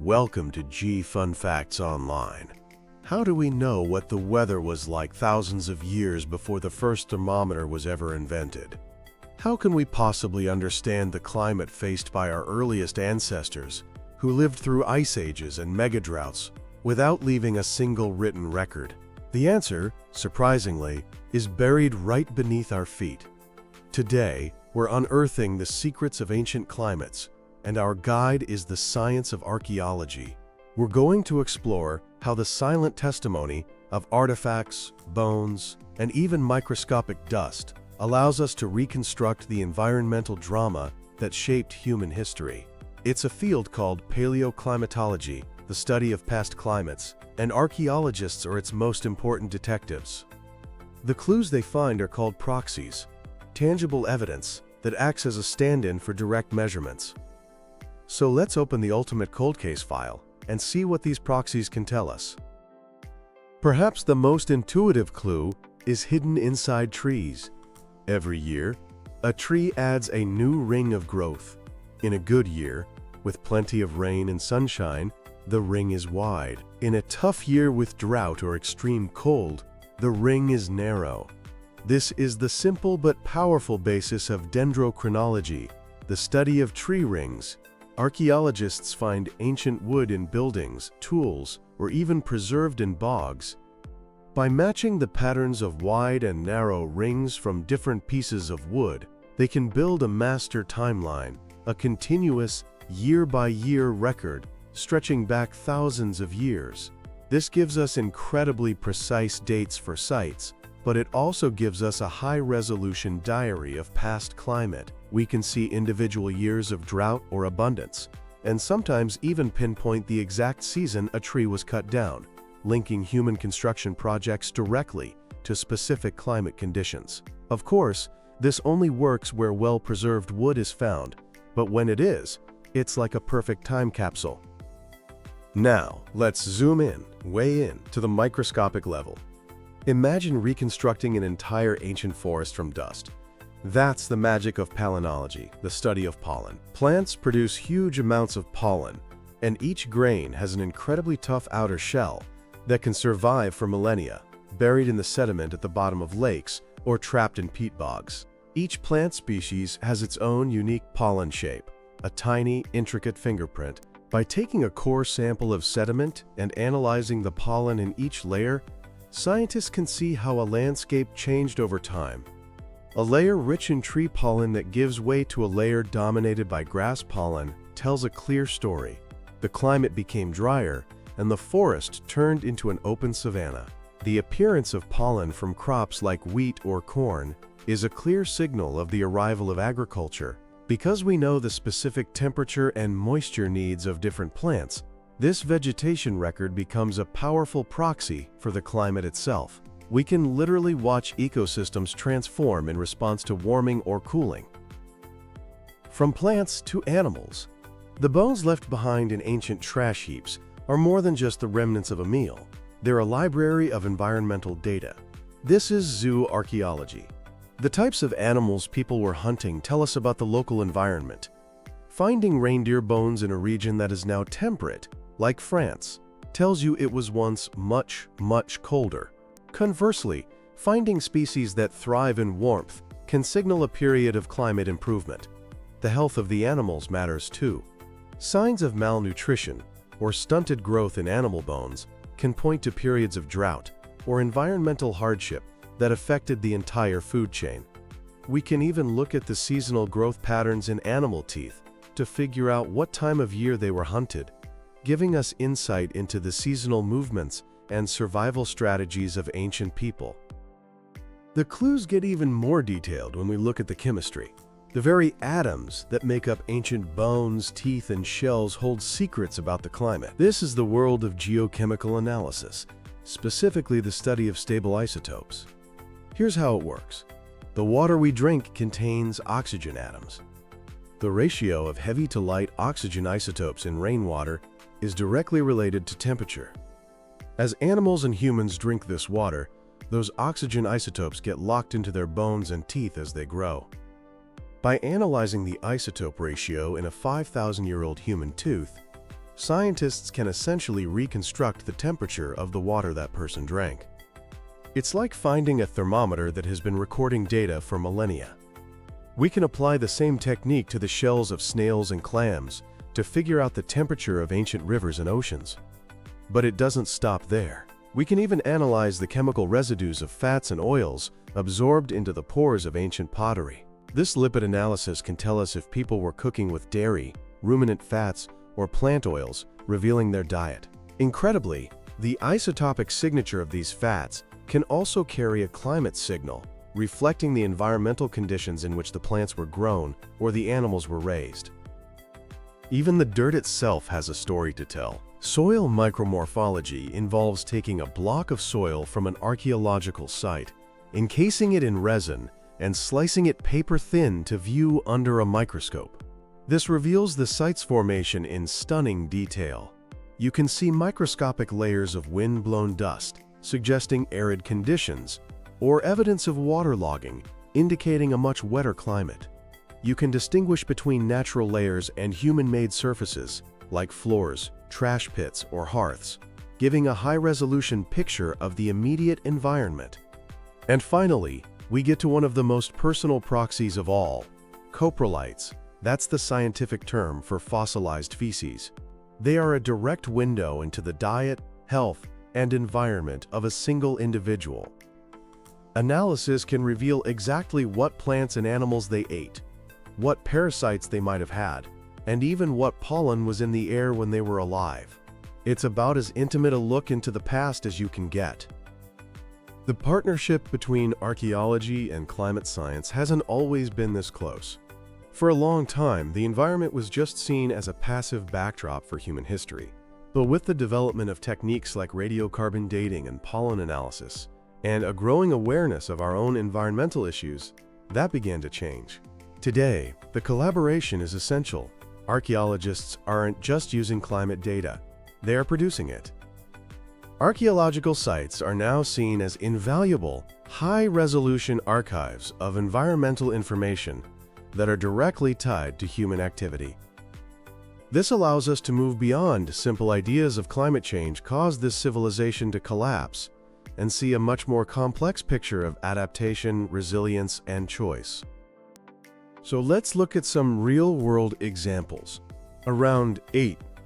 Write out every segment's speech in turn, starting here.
Welcome to G Fun Facts Online. How do we know what the weather was like thousands of years before the first thermometer was ever invented? How can we possibly understand the climate faced by our earliest ancestors, who lived through ice ages and megadroughts, without leaving a single written record? The answer, surprisingly, is buried right beneath our feet. Today, we're unearthing the secrets of ancient climates, and our guide is the science of archaeology. We're going to explore how the silent testimony of artifacts, bones, and even microscopic dust allows us to reconstruct the environmental drama that shaped human history. It's a field called paleoclimatology, the study of past climates, and archaeologists are its most important detectives. The clues they find are called proxies, tangible evidence that acts as a stand-in for direct measurements. So let's open the ultimate cold case file and see what these proxies can tell us. Perhaps the most intuitive clue is hidden inside trees. Every year, a tree adds a new ring of growth. In a good year, with plenty of rain and sunshine, the ring is wide. In a tough year with drought or extreme cold, the ring is narrow. This is the simple but powerful basis of dendrochronology, the study of tree rings. Archaeologists find ancient wood in buildings, tools, or even preserved in bogs. By matching the patterns of wide and narrow rings from different pieces of wood, they can build a master timeline, a continuous, year-by-year record stretching back thousands of years. This gives us incredibly precise dates for sites, but it also gives us a high-resolution diary of past climate. We can see individual years of drought or abundance, and sometimes even pinpoint the exact season a tree was cut down, linking human construction projects directly to specific climate conditions. Of course, this only works where well-preserved wood is found, but when it is, it's like a perfect time capsule. Now, let's zoom in, way in, to the microscopic level. Imagine reconstructing an entire ancient forest from dust. That's the magic of palynology, the study of pollen. Plants produce huge amounts of pollen, and each grain has an incredibly tough outer shell that can survive for millennia, buried in the sediment at the bottom of lakes or trapped in peat bogs. Each plant species has its own unique pollen shape, a tiny, intricate fingerprint. By taking a core sample of sediment and analyzing the pollen in each layer, scientists can see how a landscape changed over time. A layer rich in tree pollen that gives way to a layer dominated by grass pollen tells a clear story. The climate became drier, and the forest turned into an open savanna. The appearance of pollen from crops like wheat or corn is a clear signal of the arrival of agriculture. Because we know the specific temperature and moisture needs of different plants, this vegetation record becomes a powerful proxy for the climate itself. We can literally watch ecosystems transform in response to warming or cooling. From plants to animals, the bones left behind in ancient trash heaps are more than just the remnants of a meal. They're a library of environmental data. This is zoo archaeology. The types of animals people were hunting tell us about the local environment. Finding reindeer bones in a region that is now temperate, like France, tells you it was once much, much colder. Conversely, finding species that thrive in warmth can signal a period of climate improvement. The health of the animals matters too. Signs of malnutrition or stunted growth in animal bones can point to periods of drought or environmental hardship that affected the entire food chain. We can even look at the seasonal growth patterns in animal teeth to figure out what time of year they were hunted, giving us insight into the seasonal movements and survival strategies of ancient people. The clues get even more detailed when we look at the chemistry. The very atoms that make up ancient bones, teeth, and shells hold secrets about the climate. This is the world of geochemical analysis, specifically the study of stable isotopes. Here's how it works. The water we drink contains oxygen atoms. The ratio of heavy to light oxygen isotopes in rainwater is directly related to temperature. As animals and humans drink this water, those oxygen isotopes get locked into their bones and teeth as they grow. By analyzing the isotope ratio in a 5,000-year-old human tooth, scientists can essentially reconstruct the temperature of the water that person drank. It's like finding a thermometer that has been recording data for millennia. We can apply the same technique to the shells of snails and clams to figure out the temperature of ancient rivers and oceans. But it doesn't stop there. We can even analyze the chemical residues of fats and oils absorbed into the pores of ancient pottery. This lipid analysis can tell us if people were cooking with dairy, ruminant fats, or plant oils, revealing their diet. Incredibly, the isotopic signature of these fats can also carry a climate signal, reflecting the environmental conditions in which the plants were grown or the animals were raised. Even the dirt itself has a story to tell. Soil micromorphology involves taking a block of soil from an archaeological site, encasing it in resin, and slicing it paper-thin to view under a microscope. This reveals the site's formation in stunning detail. You can see microscopic layers of wind-blown dust, suggesting arid conditions, or evidence of waterlogging, indicating a much wetter climate. You can distinguish between natural layers and human-made surfaces, like floors, trash pits, or hearths, giving a high-resolution picture of the immediate environment. And finally, we get to one of the most personal proxies of all, coprolites. That's the scientific term for fossilized feces. They are a direct window into the diet, health, and environment of a single individual. Analysis can reveal exactly what plants and animals they ate, what parasites they might have had, and even what pollen was in the air when they were alive. It's about as intimate a look into the past as you can get. The partnership between archaeology and climate science hasn't always been this close. For a long time, the environment was just seen as a passive backdrop for human history. But with the development of techniques like radiocarbon dating and pollen analysis, and a growing awareness of our own environmental issues, that began to change. Today, the collaboration is essential. Archaeologists aren't just using climate data, they are producing it. Archaeological sites are now seen as invaluable, high-resolution archives of environmental information that are directly tied to human activity. This allows us to move beyond simple ideas of climate change caused this civilization to collapse and see a much more complex picture of adaptation, resilience, and choice. So let's look at some real-world examples. Around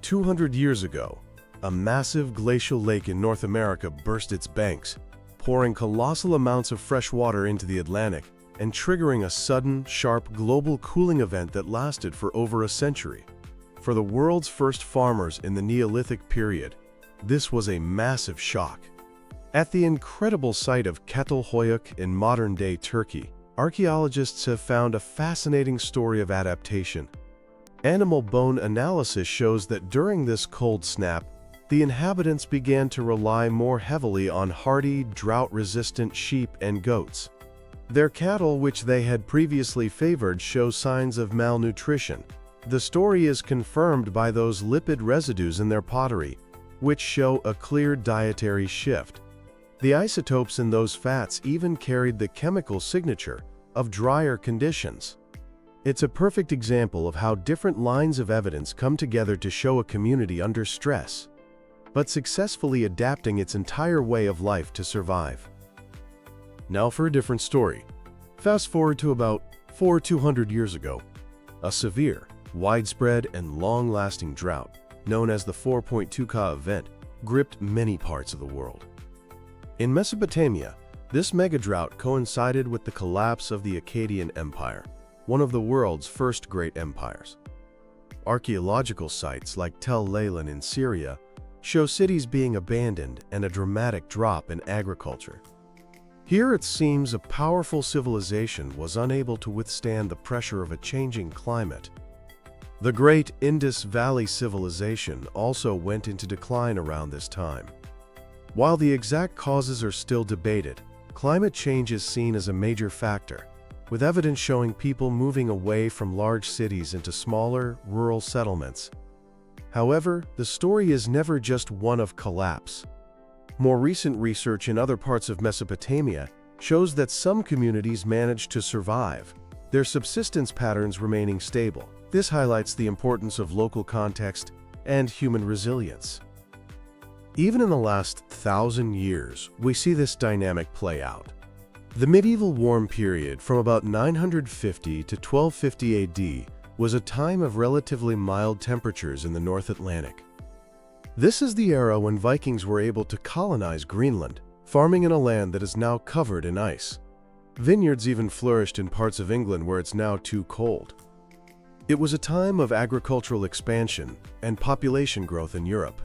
200 years ago, a massive glacial lake in North America burst its banks, pouring colossal amounts of fresh water into the Atlantic and triggering a sudden, sharp global cooling event that lasted for over a century. For the world's first farmers in the Neolithic period, this was a massive shock. At the incredible site of Çatalhöyük in modern-day Turkey, archaeologists have found a fascinating story of adaptation. Animal bone analysis shows that during this cold snap, the inhabitants began to rely more heavily on hardy, drought-resistant sheep and goats. Their cattle, which they had previously favored, show signs of malnutrition. The story is confirmed by those lipid residues in their pottery, which show a clear dietary shift. The isotopes in those fats even carried the chemical signature of drier conditions. It's a perfect example of how different lines of evidence come together to show a community under stress, but successfully adapting its entire way of life to survive. Now for a different story. Fast forward to about 200 years ago. A severe, widespread, and long-lasting drought, known as the 4.2 Ka event, gripped many parts of the world. In Mesopotamia, this megadrought coincided with the collapse of the Akkadian Empire, one of the world's first great empires. Archaeological sites like Tel Leilan in Syria show cities being abandoned and a dramatic drop in agriculture. Here it seems a powerful civilization was unable to withstand the pressure of a changing climate. The great Indus Valley civilization also went into decline around this time. While the exact causes are still debated, climate change is seen as a major factor, with evidence showing people moving away from large cities into smaller, rural settlements. However, the story is never just one of collapse. More recent research in other parts of Mesopotamia shows that some communities managed to survive, their subsistence patterns remaining stable. This highlights the importance of local context and human resilience. Even in the last 1,000 years, we see this dynamic play out. The medieval warm period from about 950 to 1250 AD was a time of relatively mild temperatures in the North Atlantic. This is the era when Vikings were able to colonize Greenland, farming in a land that is now covered in ice. Vineyards even flourished in parts of England where it's now too cold. It was a time of agricultural expansion and population growth in Europe.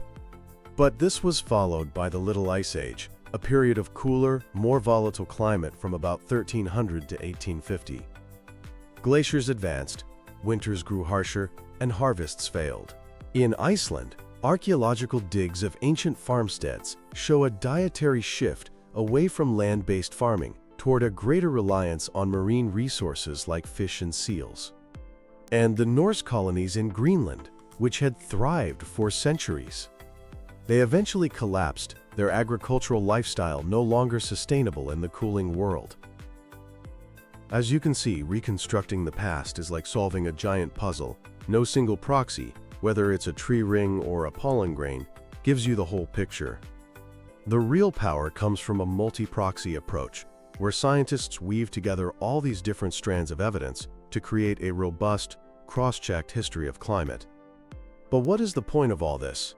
But this was followed by the Little Ice Age, a period of cooler, more volatile climate from about 1300 to 1850. Glaciers advanced, winters grew harsher, and harvests failed. In Iceland, archaeological digs of ancient farmsteads show a dietary shift away from land-based farming toward a greater reliance on marine resources like fish and seals. And the Norse colonies in Greenland, which had thrived for centuries. They eventually collapsed, their agricultural lifestyle no longer sustainable in the cooling world. As you can see, reconstructing the past is like solving a giant puzzle. No single proxy, whether it's a tree ring or a pollen grain, gives you the whole picture. The real power comes from a multi-proxy approach, where scientists weave together all these different strands of evidence to create a robust, cross-checked history of climate. But what is the point of all this?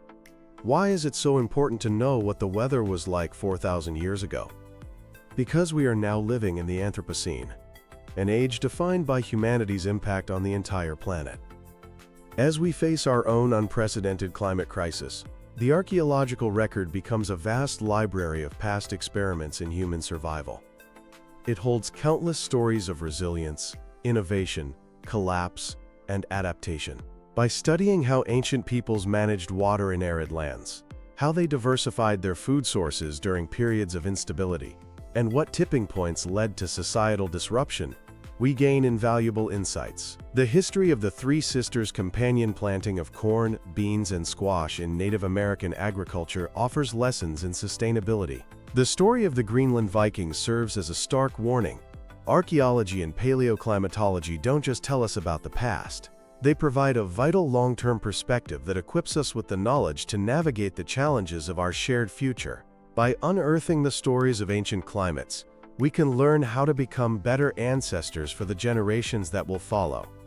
Why is it so important to know what the weather was like 4,000 years ago? Because we are now living in the Anthropocene, an age defined by humanity's impact on the entire planet. As we face our own unprecedented climate crisis, the archaeological record becomes a vast library of past experiments in human survival. It holds countless stories of resilience, innovation, collapse, and adaptation. By studying how ancient peoples managed water in arid lands, how they diversified their food sources during periods of instability, and what tipping points led to societal disruption, we gain invaluable insights. The history of the Three Sisters companion planting of corn, beans, and squash in Native American agriculture offers lessons in sustainability. The story of the Greenland Vikings serves as a stark warning. Archaeology and paleoclimatology don't just tell us about the past. They provide a vital long-term perspective that equips us with the knowledge to navigate the challenges of our shared future. By unearthing the stories of ancient climates, we can learn how to become better ancestors for the generations that will follow.